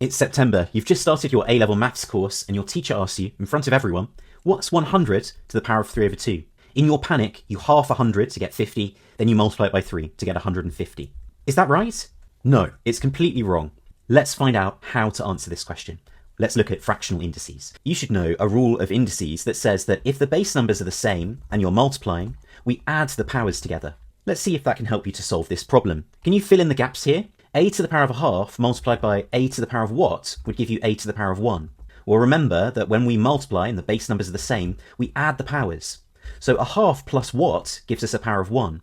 It's September, you've just started your A-level maths course and your teacher asks you, in front of everyone, what's 100 to the power of 3 over 2? In your panic, you half 100 to get 50, then you multiply it by 3 to get 150. Is that right? No, it's completely wrong. Let's find out how to answer this question. Let's look at fractional indices. You should know a rule of indices that says that if the base numbers are the same and you're multiplying, we add the powers together. Let's see if that can help you to solve this problem. Can you fill in the gaps here? A to the power of a half multiplied by a to the power of what would give you a to the power of 1. Well, remember that when we multiply and the base numbers are the same, we add the powers. So a half plus what gives us a power of 1?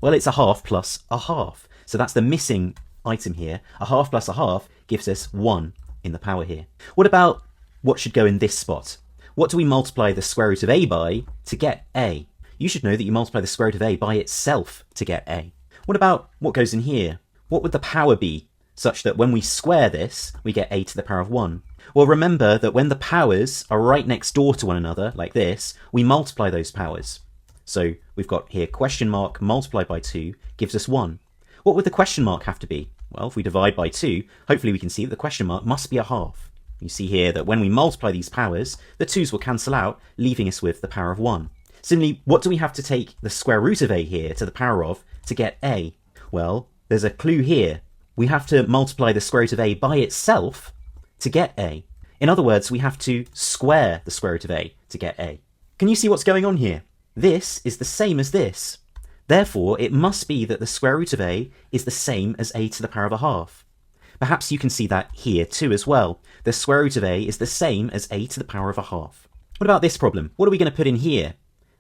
Well, it's a half plus a half. So that's the missing item here. A half plus a half gives us 1 in the power here. What about what should go in this spot? What do we multiply the square root of a by to get a? You should know that you multiply the square root of a by itself to get a. What about what goes in here? What would the power be such that when we square this, we get a to the power of 1? Well, remember that when the powers are right next door to one another, like this, we multiply those powers. So we've got here question mark multiplied by 2 gives us 1. What would the question mark have to be? Well, if we divide by 2, hopefully we can see that the question mark must be a half. You see here that when we multiply these powers, the 2's will cancel out, leaving us with the power of 1. Similarly, what do we have to take the square root of a here to the power of to get a? Well, there's a clue here. We have to multiply the square root of a by itself to get a. In other words, we have to square the square root of a to get a. Can you see what's going on here? This is the same as this. Therefore, it must be that the square root of a is the same as a to the power of a half. Perhaps you can see that here too as well. The square root of a is the same as a to the power of a half. What about this problem? What are we going to put in here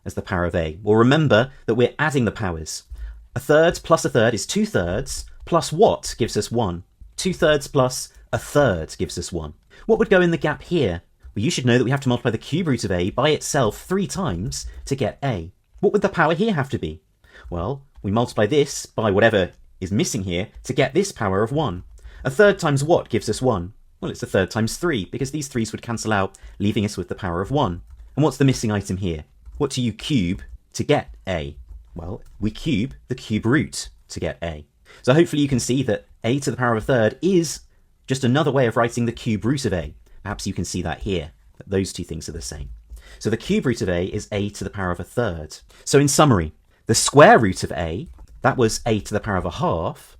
as the power of a? Well, remember that we're adding the powers. A third plus a third is 2/3, plus what gives us 1? 2/3 plus a third gives us 1. What would go in the gap here? Well, you should know that we have to multiply the cube root of a by itself 3 times to get a. What would the power here have to be? Well, we multiply this by whatever is missing here to get this power of 1. A third times what gives us 1? Well, it's a third times 3, because these 3's would cancel out, leaving us with the power of 1. And what's the missing item here? What do you cube to get a? Well, we cube the cube root to get a. So hopefully you can see that a to the power of a third is just another way of writing the cube root of a. Perhaps you can see that here, that those two things are the same. So the cube root of a is a to the power of a third. So in summary, the square root of a, that was a to the power of a half,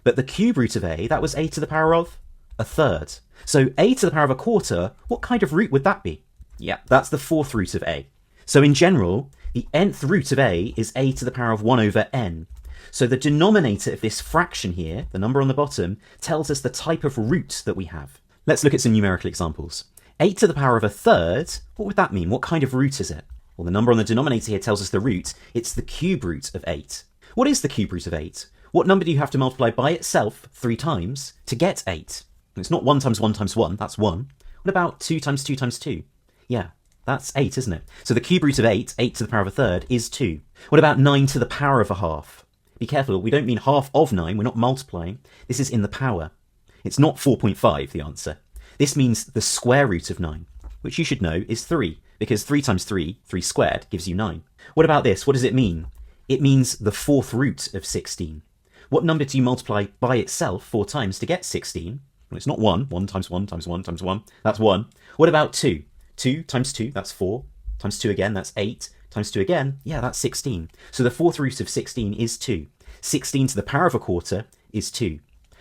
but the cube root of a, that was a to the power of a third. So a to the power of a quarter, what kind of root would that be? Yeah, that's the fourth root of a. So in general, the nth root of a is a to the power of 1 over n. So the denominator of this fraction here, the number on the bottom, tells us the type of root that we have. Let's look at some numerical examples. 8 to the power of a third, what would that mean? What kind of root is it? Well, the number on the denominator here tells us the root. It's the cube root of 8. What is the cube root of 8? What number do you have to multiply by itself 3 times to get 8? It's not 1 times 1 times 1, that's 1. What about 2 times 2 times 2? Yeah, that's 8, isn't it? So the cube root of 8, 8 to the power of a third, is 2. What about 9 to the power of a half? Be careful, we don't mean half of 9, we're not multiplying. This is in the power. It's not 4.5, the answer. This means the square root of 9, which you should know is 3, because 3 times 3, 3 squared, gives you 9. What about this? What does it mean? It means the fourth root of 16. What number do you multiply by itself 4 times to get 16? Well, it's not 1. 1 times 1 times 1 times 1, that's 1. What about 2? 2 times 2, that's 4. Times 2 again, that's 8. Times 2 again, yeah, that's 16. So the fourth root of 16 is 2. 16 to the power of a quarter is 2.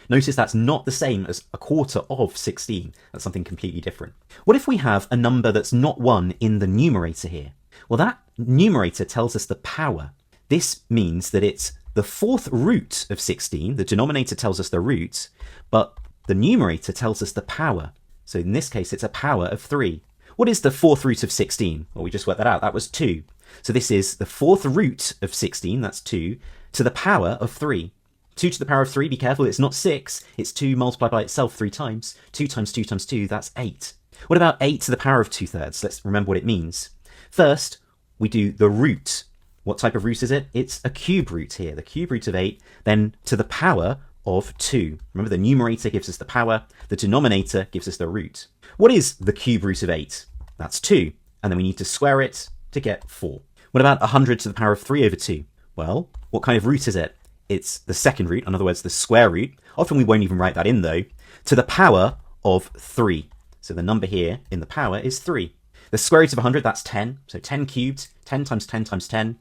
Notice that's not the same as a quarter of 16. That's something completely different. What if we have a number that's not 1 in the numerator here? Well, that numerator tells us the power. This means that it's the fourth root of 16. The denominator tells us the root, but the numerator tells us the power. So in this case, it's a power of 3. What is the fourth root of 16? Well, we just worked that out. That was 2. So this is the fourth root of 16, that's 2, to the power of 3. 2 to the power of 3, be careful, it's not 6. It's 2 multiplied by itself 3 times. 2 times 2 times 2, that's 8. What about 8 to the power of 2/3? Let's remember what it means. First, we do the root. What type of root is it? It's a cube root here, the cube root of 8, then to the power of 2. Remember, the numerator gives us the power, the denominator gives us the root. What is the cube root of 8? That's 2, and then we need to square it to get 4. What about 100 to the power of 3 over 2? Well, what kind of root is it? It's the second root, in other words, the square root. Often we won't even write that in though. To the power of 3. So the number here in the power is 3. The square root of 100, that's 10. So 10 cubed, 10 times 10 times 10,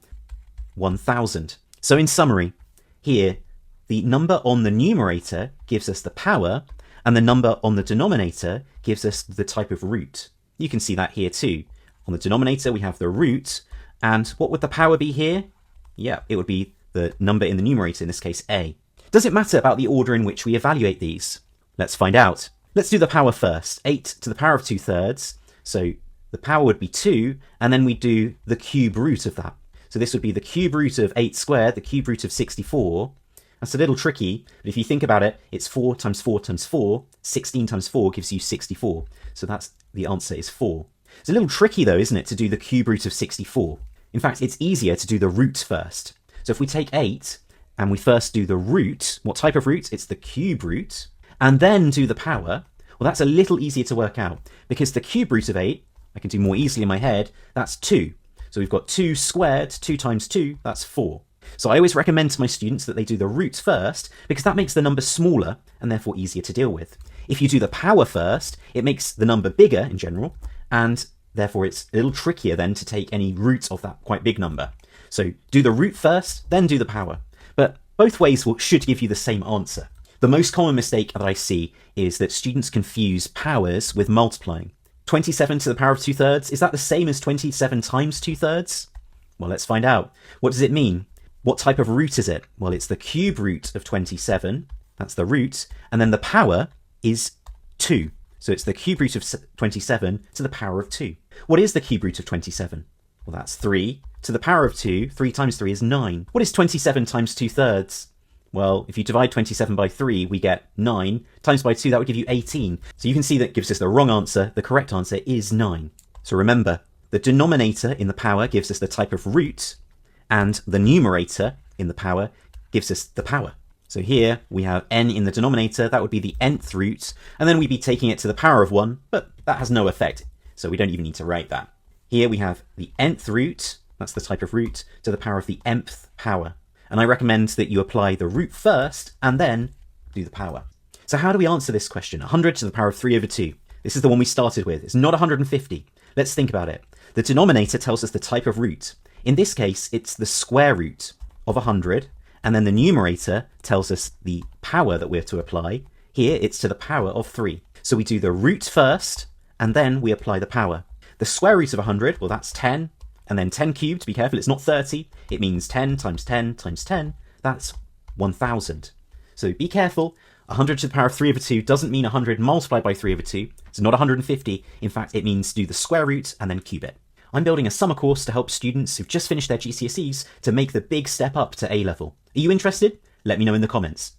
1000. So in summary, here, the number on the numerator gives us the power, and the number on the denominator gives us the type of root. You can see that here too. On the denominator, we have the root, and what would the power be here? Yeah, it would be the number in the numerator, in this case, a. Does it matter about the order in which we evaluate these? Let's find out. Let's do the power first. 8 to the power of 2/3. So the power would be 2, and then we do the cube root of that. So this would be the cube root of 8 squared, the cube root of 64. That's a little tricky, but if you think about it, it's 4 times 4 times 4. 16 times 4 gives you 64. So that's the answer is 4. It's a little tricky though, isn't it, to do the cube root of 64? In fact, it's easier to do the root first. So if we take 8 and we first do the root, what type of root? It's the cube root, and then do the power. Well, that's a little easier to work out because the cube root of 8, I can do more easily in my head, that's 2. So we've got 2 squared, 2 times 2, that's 4. So I always recommend to my students that they do the root first because that makes the number smaller and therefore easier to deal with. If you do the power first, it makes the number bigger in general, and therefore it's a little trickier then to take any root of that quite big number. So do the root first, then do the power. But both ways should give you the same answer. The most common mistake that I see is that students confuse powers with multiplying. 27 to the power of 2/3, is that the same as 27 times 2/3? Well, let's find out. What does it mean? What type of root is it? Well, it's the cube root of 27, that's the root, and then the power is 2. So it's the cube root of 27 to the power of 2. What is the cube root of 27? Well, that's 3 to the power of 2. 3 times 3 is 9. What is 27 times 2/3? Well, if you divide 27 by 3, we get 9. Times by 2, that would give you 18. So you can see that gives us the wrong answer. The correct answer is 9. So remember, the denominator in the power gives us the type of root, and the numerator in the power gives us the power. So here we have n in the denominator, that would be the nth root, and then we'd be taking it to the power of 1, but that has no effect, so we don't even need to write that. Here we have the nth root, that's the type of root, to the power of the nth power. And I recommend that you apply the root first, and then do the power. So how do we answer this question? 100 to the power of 3/2. This is the one we started with. It's not 150. Let's think about it. The denominator tells us the type of root. In this case, it's the square root of 100, and then the numerator tells us the power that we're to apply. Here, it's to the power of 3. So we do the root first, and then we apply the power. The square root of 100, well, that's 10, and then 10 cubed, be careful, it's not 30. It means 10 times 10 times 10, that's 1000. So be careful, 100 to the power of 3/2 doesn't mean 100 multiplied by 3/2. It's not 150. In fact, it means do the square root and then cube it. I'm building a summer course to help students who've just finished their GCSEs to make the big step up to A-level. Are you interested? Let me know in the comments.